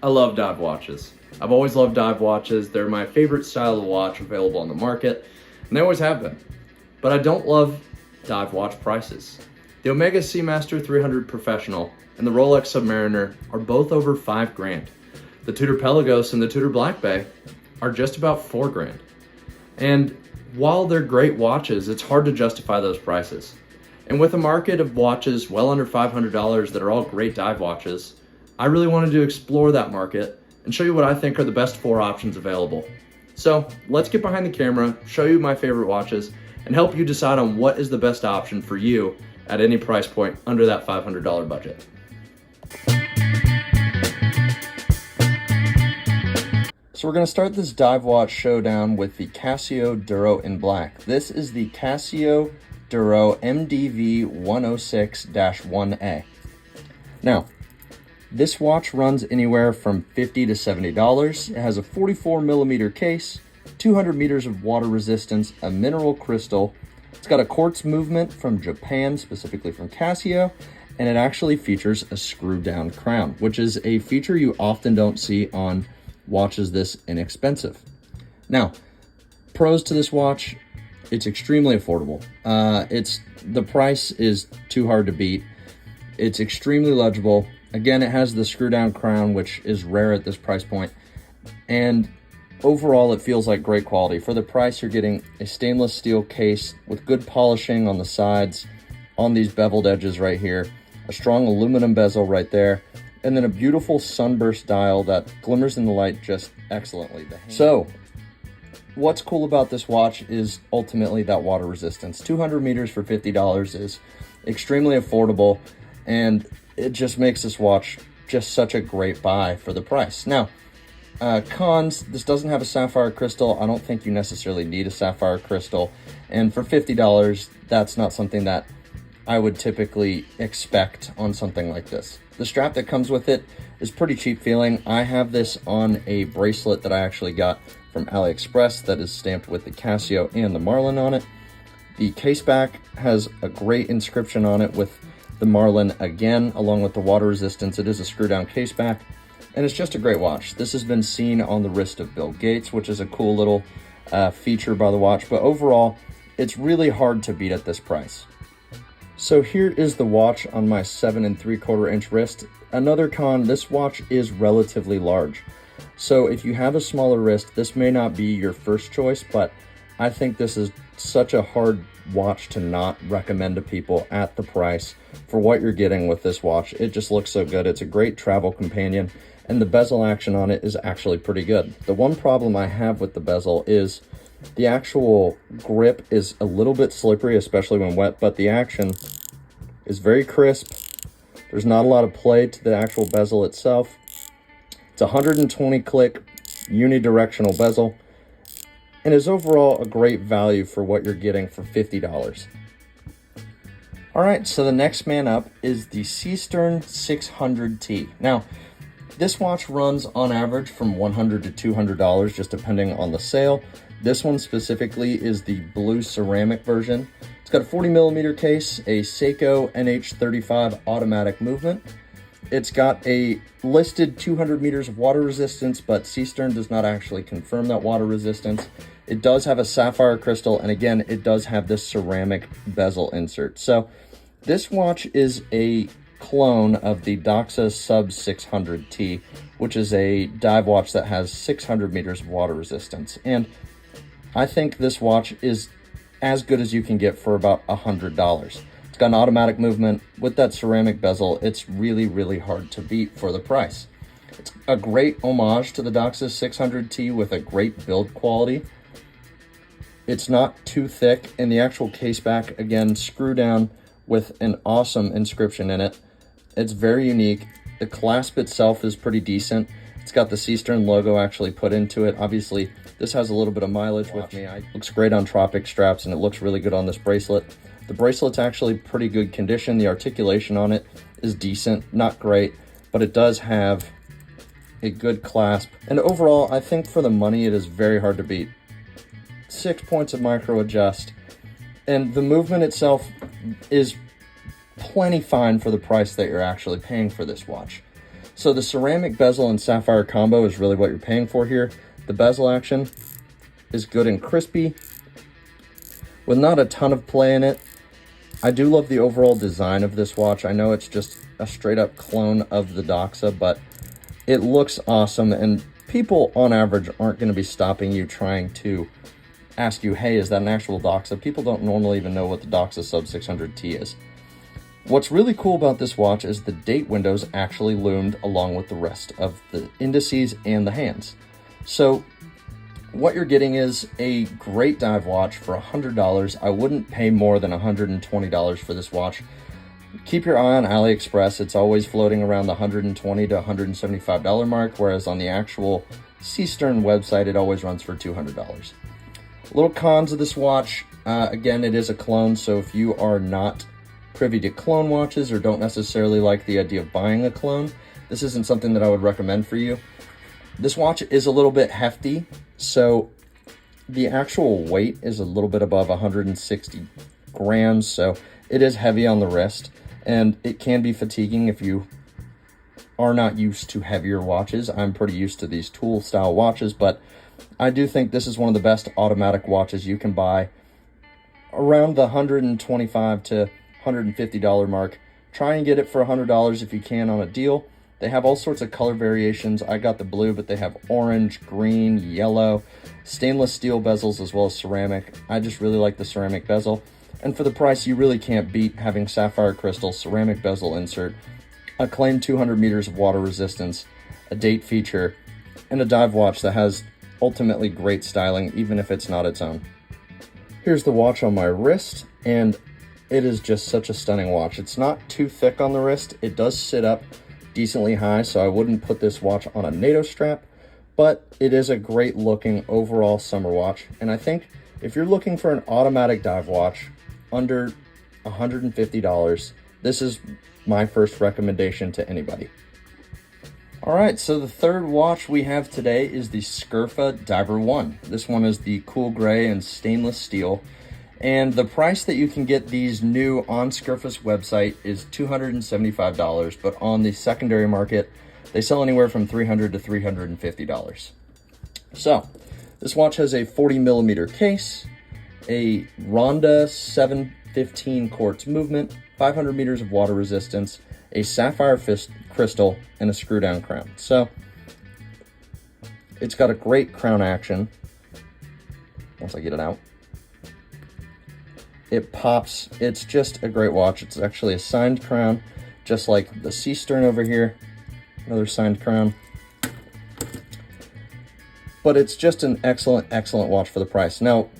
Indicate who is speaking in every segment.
Speaker 1: I love dive watches. I've always loved dive watches. They're my favorite style of watch available on the market, and they always have been. But I don't love dive watch prices. The Omega Seamaster 300 Professional and the Rolex Submariner are both over $5,000. The Tudor Pelagos and the Tudor Black Bay are just about $4,000. And while they're great watches, it's hard to justify those prices. And with a market of watches well under $500 that are all great dive watches, I really wanted to explore that market and show you what I think are the best 4 options available. So let's get behind the camera, show you my favorite watches, and help you decide on what is the best option for you at any price point under that $500 budget. So we're going to start this dive watch showdown with the Casio Duro in black. This is the Casio Duro MDV 106-1A. Now, this watch runs anywhere from $50 to $70. It has a 44mm case, 200 meters of water resistance, a mineral crystal. It's got a quartz movement from Japan, specifically from Casio, and it actually features a screw-down crown, which is a feature you often don't see on watches this inexpensive. Now, pros to this watch, it's extremely affordable. The price is too hard to beat. It's extremely legible. Again, it has the screw-down crown, which is rare at this price point. And overall, it feels like great quality. For the price, you're getting a stainless steel case with good polishing on the sides, on these beveled edges right here, a strong aluminum bezel right there, and then a beautiful sunburst dial that glimmers in the light just excellently. So, what's cool about this watch is ultimately that water resistance. 200 meters for $50 is extremely affordable, and it just makes this watch just such a great buy for the price. Now, cons, this doesn't have a sapphire crystal. I don't think you necessarily need a sapphire crystal. And for $50, that's not something that I would typically expect on something like this. The strap that comes with it is pretty cheap feeling. I have this on a bracelet that I actually got from AliExpress that is stamped with the Casio and the Marlin on it. The case back has a great inscription on it with the Marlin again, along with the water resistance. It is a screw-down case back, and it's just a great watch. This has been seen on the wrist of Bill Gates, which is a cool little feature by the watch, but overall, it's really hard to beat at this price. So here is the watch on my 7 3/4 inch wrist. Another con, this watch is relatively large. So if you have a smaller wrist, this may not be your first choice, but I think this is such a hard watch to not recommend to people at the price for what you're getting with this watch. It just looks so good. It's a great travel companion, and the bezel action on it is actually pretty good. The one problem I have with the bezel is the actual grip is a little bit slippery, especially when wet, but the action is very crisp. There's not a lot of play to the actual bezel itself. It's a 120 click unidirectional bezel, and is overall a great value for what you're getting for $50. All right, so the next man up is the Seestern 600T. Now, this watch runs on average from $100 to $200, just depending on the sale. This one specifically is the blue ceramic version. It's got a 40mm case, a Seiko NH35 automatic movement. It's got a listed 200 meters of water resistance, but Seestern does not actually confirm that water resistance. It does have a sapphire crystal, and again, it does have this ceramic bezel insert. So this watch is a clone of the Doxa Sub 600T, which is a dive watch that has 600 meters of water resistance. And I think this watch is as good as you can get for about $100. It's got an automatic movement with that ceramic bezel. It's really, really hard to beat for the price. It's a great homage to the Doxa 600T with a great build quality. It's not too thick, and the actual case back, again, screw down with an awesome inscription in it. It's very unique. The clasp itself is pretty decent. It's got the Seestern logo actually put into it. Obviously, this has a little bit of mileage with me. It looks great on Tropic straps, and it looks really good on this bracelet. The bracelet's actually pretty good condition. The articulation on it is decent, not great, but it does have a good clasp. And overall, I think for the money, it is very hard to beat. 6 points of micro adjust, and the movement itself is plenty fine for the price that you're actually paying for this watch. So the ceramic bezel and sapphire combo is really what you're paying for here. The bezel action is good and crispy with not a ton of play in it. I do love the overall design of this watch. I know it's just a straight up clone of the Doxa, but it looks awesome, and people on average aren't going to be stopping you trying to ask you, hey, is that an actual Doxa? People don't normally even know what the Doxa Sub 600T is. What's really cool about this watch is the date windows actually loomed along with the rest of the indices and the hands. So what you're getting is a great dive watch for $100. I wouldn't pay more than $120 for this watch. Keep your eye on AliExpress. It's always floating around the $120 to $175 mark, whereas on the actual Seestern website, it always runs for $200. Little cons of this watch. Again, it is a clone, so if you are not privy to clone watches or don't necessarily like the idea of buying a clone, this isn't something that I would recommend for you. This watch is a little bit hefty, so the actual weight is a little bit above 160 grams, so it is heavy on the wrist, and it can be fatiguing if you are not used to heavier watches. I'm pretty used to these tool style watches, but I do think this is one of the best automatic watches you can buy around the $125 to $150 mark. Try and get it for $100 if you can on a deal. They have all sorts of color variations. I got the blue, but they have orange, green, yellow, stainless steel bezels, as well as ceramic. I just really like the ceramic bezel. And for the price, you really can't beat having sapphire crystal, ceramic bezel insert, a claimed 200 meters of water resistance, a date feature, and a dive watch that has ultimately great styling, even if it's not its own. Here's the watch on my wrist, and it is just such a stunning watch. It's not too thick on the wrist. It does sit up decently high, so I wouldn't put this watch on a NATO strap, but it is a great looking overall summer watch. And I think if you're looking for an automatic dive watch under $150, this is my first recommendation to anybody. All right, so the third watch we have today is the Scurfa Diver One. This one is the cool gray and stainless steel. And the price that you can get these new on Scurfa's website is $275, but on the secondary market, they sell anywhere from $300 to $350. So, this watch has a 40 millimeter case, a Ronda 715 quartz movement, 500 meters of water resistance, a sapphire crystal, and a screw down crown. So, it's got a great crown action. Once I get it out, it pops. It's just a great watch. It's actually a signed crown, just like the Seestern over here. Another signed crown. But it's just an excellent, excellent watch for the price. Now,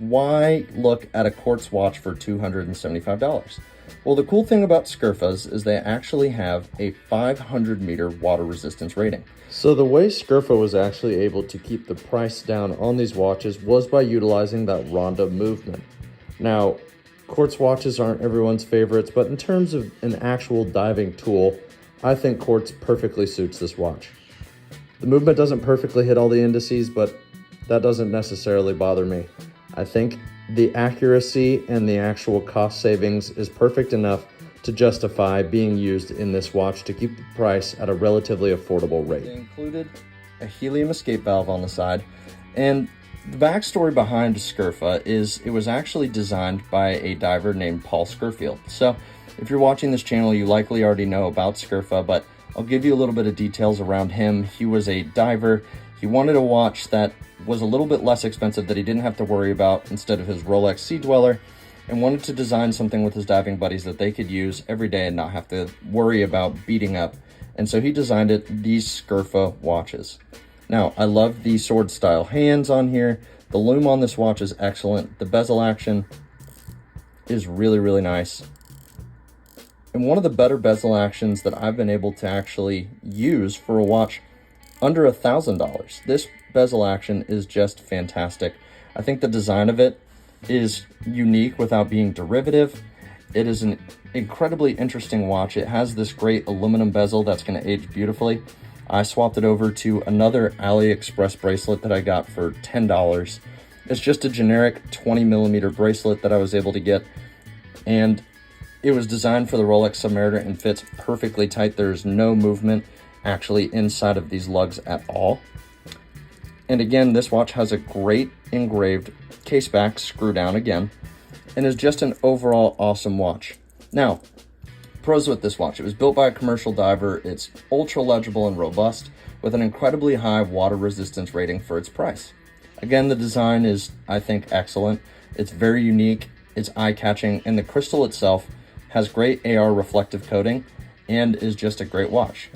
Speaker 1: why look at a quartz watch for $275? Well, the cool thing about Scurfa's is they actually have a 500 meter water resistance rating. So the way Scurfa was actually able to keep the price down on these watches was by utilizing that Ronda movement. Now, quartz watches aren't everyone's favorites, but in terms of an actual diving tool, I think quartz perfectly suits this watch. The movement doesn't perfectly hit all the indices, but that doesn't necessarily bother me. I think the accuracy and the actual cost savings is perfect enough to justify being used in this watch to keep the price at a relatively affordable rate. They included a helium escape valve on the side, and the backstory behind Scurfa is it was actually designed by a diver named Paul Scurfield. So if you're watching this channel, you likely already know about Scurfa, but I'll give you a little bit of details around him. He was a diver. He wanted a watch that was a little bit less expensive that he didn't have to worry about instead of his Rolex Sea Dweller, and wanted to design something with his diving buddies that they could use every day and not have to worry about beating up. And so he designed these Scurfa watches. Now, I love the sword style hands on here. The LUME on this watch is excellent. The bezel action is really, really nice. And one of the better bezel actions that I've been able to actually use for a watch under $1,000. This bezel action is just fantastic. I think the design of it is unique without being derivative. It is an incredibly interesting watch. It has this great aluminum bezel that's going to age beautifully. I swapped it over to another AliExpress bracelet that I got for $10. It's just a generic 20 millimeter bracelet that I was able to get, and it was designed for the Rolex Submariner and fits perfectly tight. There's no movement. actually inside of these lugs at all. And again, this watch has a great engraved case back screw down again, and is just an overall awesome watch. Now, pros with this watch: it was built by a commercial diver, it's ultra legible and robust, with an incredibly high water resistance rating for its price. Again, the design is, I think, excellent. It's very unique, it's eye-catching, and the crystal itself has great AR reflective coating and is just a great watch.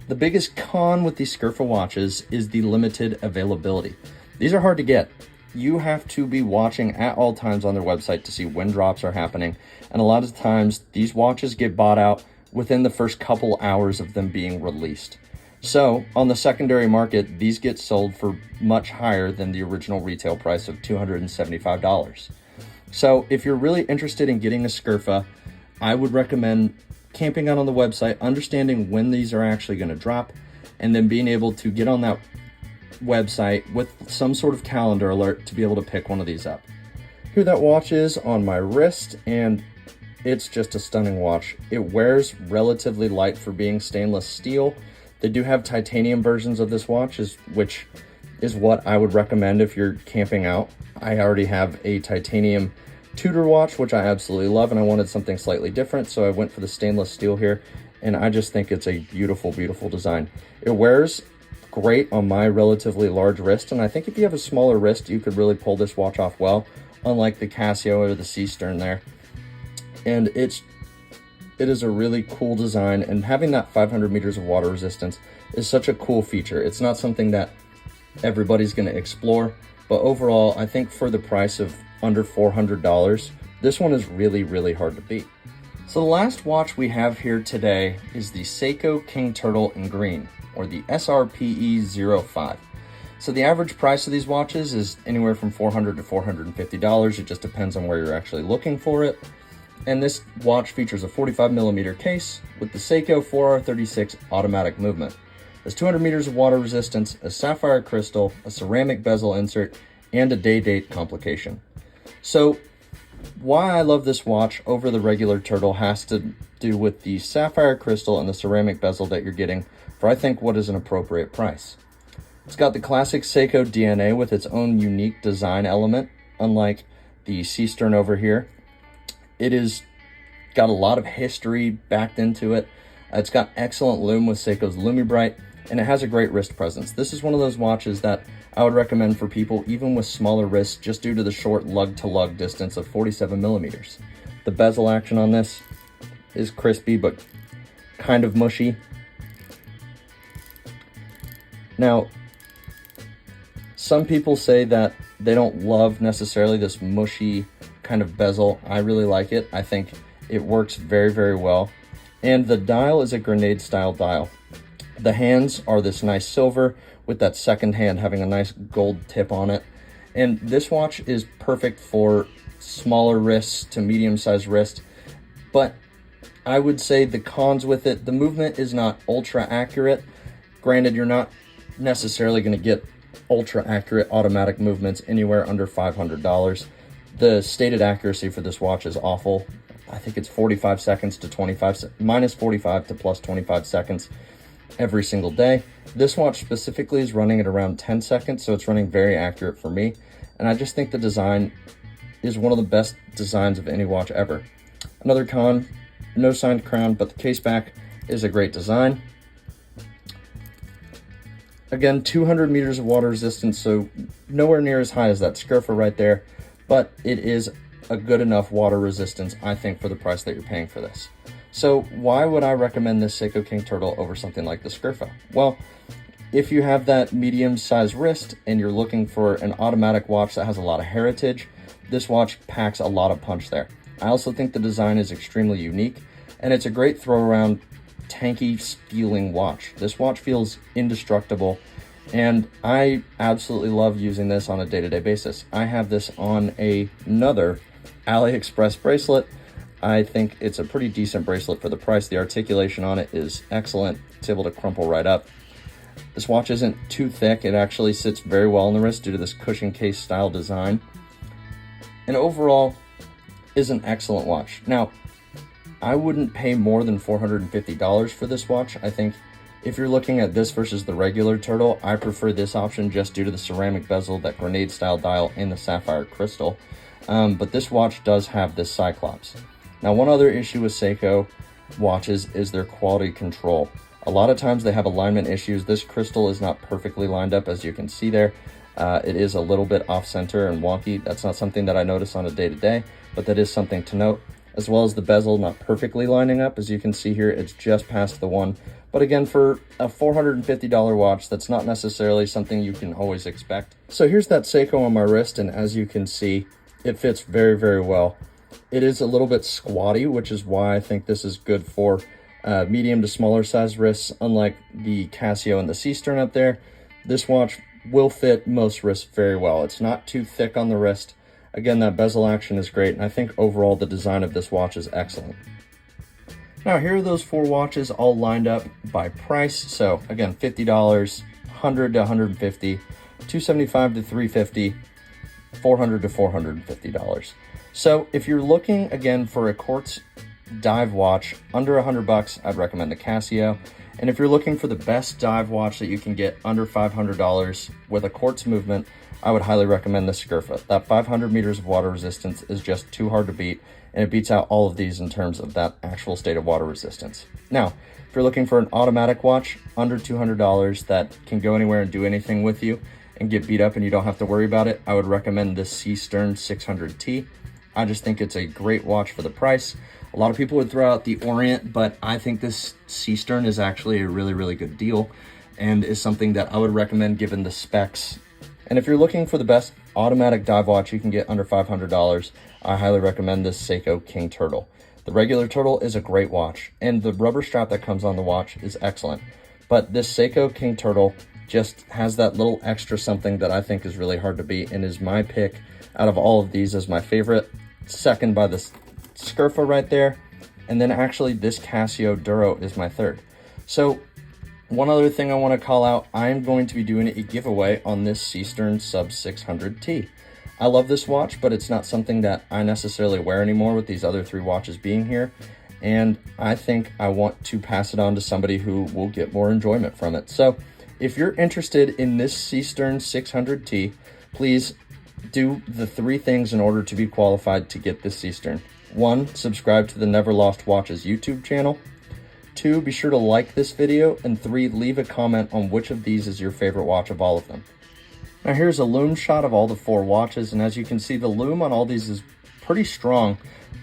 Speaker 1: The biggest con with these Scurfa watches is the limited availability. These are hard to get. You have to be watching at all times on their website to see when drops are happening, and a lot of times these watches get bought out within the first couple hours of them being released. So on the secondary market, these get sold for much higher than the original retail price of $275. So if you're really interested in getting a Scurfa, I would recommend camping out on the website, understanding when these are actually going to drop, and then being able to get on that website with some sort of calendar alert to be able to pick one of these up. Here that watch is on my wrist, and it's just a stunning watch. It wears relatively light for being stainless steel. They do have titanium versions of this watch, which is what I would recommend if you're camping out. I already have a titanium Tudor watch, which I absolutely love, and I wanted something slightly different, so I went for the stainless steel here, and I just think it's a beautiful, beautiful design. It wears great on my relatively large wrist, and I think if you have a smaller wrist, you could really pull this watch off well, unlike the Casio or the Seestern there. And it is a really cool design, and having that 500 meters of water resistance is such a cool feature. It's not something that everybody's going to explore, but overall, I think for the price of under $400, this one is really, really hard to beat. So the last watch we have here today is the Seiko King Turtle in green, or the SRPE05. So the average price of these watches is anywhere from $400 to $450. It just depends on where you're actually looking for it. And this watch features a 45mm case with the Seiko 4R36 automatic movement. There's 200 meters of water resistance, a sapphire crystal, a ceramic bezel insert, and a day-date complication. So why I love this watch over the regular Turtle has to do with the sapphire crystal and the ceramic bezel that you're getting for, I think, what is an appropriate price. It's got the classic Seiko DNA with its own unique design element, unlike the Seestern over here. It is got a lot of history backed into it. It's got excellent lume with Seiko's LUME Bright, and it has a great wrist presence. This is one of those watches that I would recommend for people even with smaller wrists, just due to the short lug-to-lug distance of 47mm. The bezel action on this is crispy but kind of mushy. Now, some people say that they don't love necessarily this mushy kind of bezel. I really like it. I think it works very, very well. And the dial is a grenade style dial. The hands are this nice silver with that second hand having a nice gold tip on it. And this watch is perfect for smaller wrists to medium-sized wrists. But I would say the cons with it, the movement is not ultra accurate. Granted, you're not necessarily going to get ultra accurate automatic movements anywhere under $500. The stated accuracy for this watch is awful. I think it's 45 seconds to 25, minus 45 to plus 25 seconds every single day. This watch specifically is running at around 10 seconds, so it's running very accurate for me. And I just think the design is one of the best designs of any watch ever. Another con, no signed crown, but the case back is a great design. Again, 200 meters of water resistance, so nowhere near as high as that Scurfa right there, but it is a good enough water resistance, I think, for the price that you're paying for this. So why would I recommend this Seiko King Turtle over something like the Scurfa? Well, if you have that medium-sized wrist and you're looking for an automatic watch that has a lot of heritage, this watch packs a lot of punch there. I also think the design is extremely unique, and it's a great throw-around, tanky, stealing watch. This watch feels indestructible, and I absolutely love using this on a day-to-day basis. I have this on another AliExpress bracelet. I think it's a pretty decent bracelet for the price. The articulation on it is excellent. It's able to crumple right up. This watch isn't too thick. It actually sits very well on the wrist due to this cushion case style design. And overall is an excellent watch. Now, I wouldn't pay more than $450 for this watch. I think If you're looking at this versus the regular Turtle, I prefer this option just due to the ceramic bezel, that grenade style dial, and the sapphire crystal. But this watch does have this Cyclops. Now, one other issue with Seiko watches is their quality control. A lot of times they have alignment issues. This crystal is not perfectly lined up, as you can see there. It is a little bit off center and wonky. That's not something that I notice on a day-to-day, but that is something to note. As well as the bezel not perfectly lining up. As you can see here, it's just past the one. But again, for a $450 watch, that's not necessarily something you can always expect. So here's that Seiko on my wrist, and as you can see, it fits very, very well. It is a little bit squatty, which is why I think this is good for medium to smaller size wrists. Unlike the Casio and the Seestern up there, this watch will fit most wrists very well. It's not too thick on the wrist. Again, that bezel action is great, and I think overall the design of this watch is excellent. Now, here are those 4 watches all lined up by price. So again, $50, $100 to $150, $275 to $350, $400 to $450. So if you're looking again for a quartz dive watch under $100, I'd recommend the Casio. And if you're looking for the best dive watch that you can get under $500 with a quartz movement, I would highly recommend the Scurfa. That 500 meters of water resistance is just too hard to beat, and it beats out all of these in terms of that actual state of water resistance. Now, if you're looking for an automatic watch under $200 that can go anywhere and do anything with you and get beat up and you don't have to worry about it, I would recommend this Seestern 600T. I just think it's a great watch for the price. A lot of people would throw out the Orient, but I think this Seestern is actually a really, really good deal and is something that I would recommend given the specs. And if you're looking for the best automatic dive watch you can get under $500, I highly recommend this Seiko King Turtle. The regular Turtle is a great watch, and the rubber strap that comes on the watch is excellent. But this Seiko King Turtle just has that little extra something that I think is really hard to beat, and is my pick out of all of these as my favorite, second by the Scurfa right there, and then actually this Casio Duro is my third. So one other thing I want to call out, I'm going to be doing a giveaway on this Seestern Sub 600T. I love this watch, but it's not something that I necessarily wear anymore with these other 3 watches being here. And I think I want to pass it on to somebody who will get more enjoyment from it. So if you're interested in this Seestern 600T, please do the 3 things in order to be qualified to get this Seestern. 1, subscribe to the Never Lost Watches YouTube channel. 2, be sure to like this video. And 3, leave a comment on which of these is your favorite watch of all of them. Now here's a LUME shot of all the 4 watches, and as you can see, the LUME on all these is pretty strong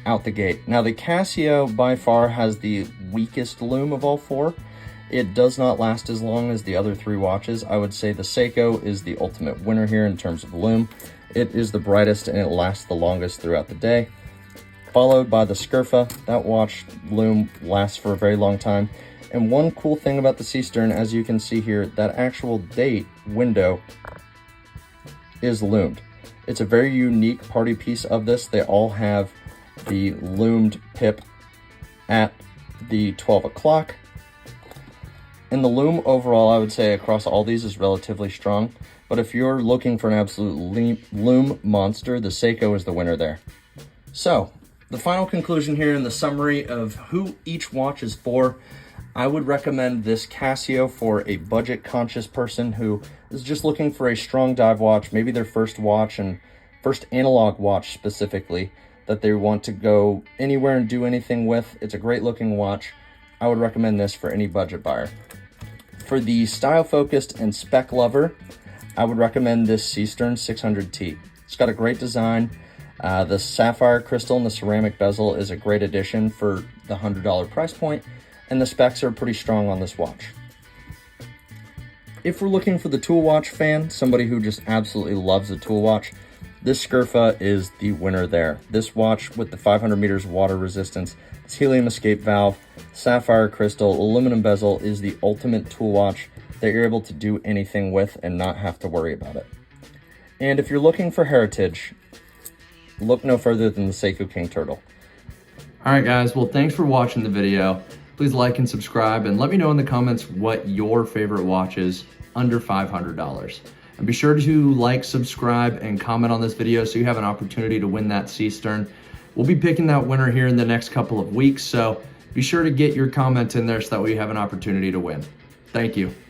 Speaker 1: out the gate. Now the Casio by far has the weakest LUME of all 4. It does not last as long as the other 3 watches. I would say the Seiko is the ultimate winner here in terms of LUME. It is the brightest and it lasts the longest throughout the day. Followed by the Scurfa. That watch LUME lasts for a very long time. And one cool thing about the Seestern, as you can see here, that actual date window is lumed. It's a very unique party piece of this. They all have the lumed pip at the 12 o'clock. And the lume overall, I would say across all these is relatively strong. But if you're looking for an absolute lume monster, the Seiko is the winner there. So, the final conclusion here in the summary of who each watch is for, I would recommend this Casio for a budget-conscious person who is just looking for a strong dive watch, maybe their first watch and first analog watch specifically, that they want to go anywhere and do anything with. It's a great-looking watch. I would recommend this for any budget buyer. For the style-focused and spec lover, I would recommend this Seestern 600T. It's got a great design. The sapphire crystal and the ceramic bezel is a great addition for the $100 price point, and the specs are pretty strong on this watch. If we're looking for the tool watch fan, somebody who just absolutely loves a tool watch, this Scurfa is the winner there. This watch with the 500 meters of water resistance, its helium escape valve, sapphire crystal, aluminum bezel is the ultimate tool watch that you're able to do anything with and not have to worry about it. And if you're looking for heritage, look no further than the Seiko King Turtle. All right, guys. Well, thanks for watching the video. Please like and subscribe, and let me know in the comments what your favorite watch is under $500. And be sure to like, subscribe, and comment on this video so you have an opportunity to win that Seestern. We'll be picking that winner here in the next couple of weeks, so be sure to get your comment in there so that we have an opportunity to win. Thank you.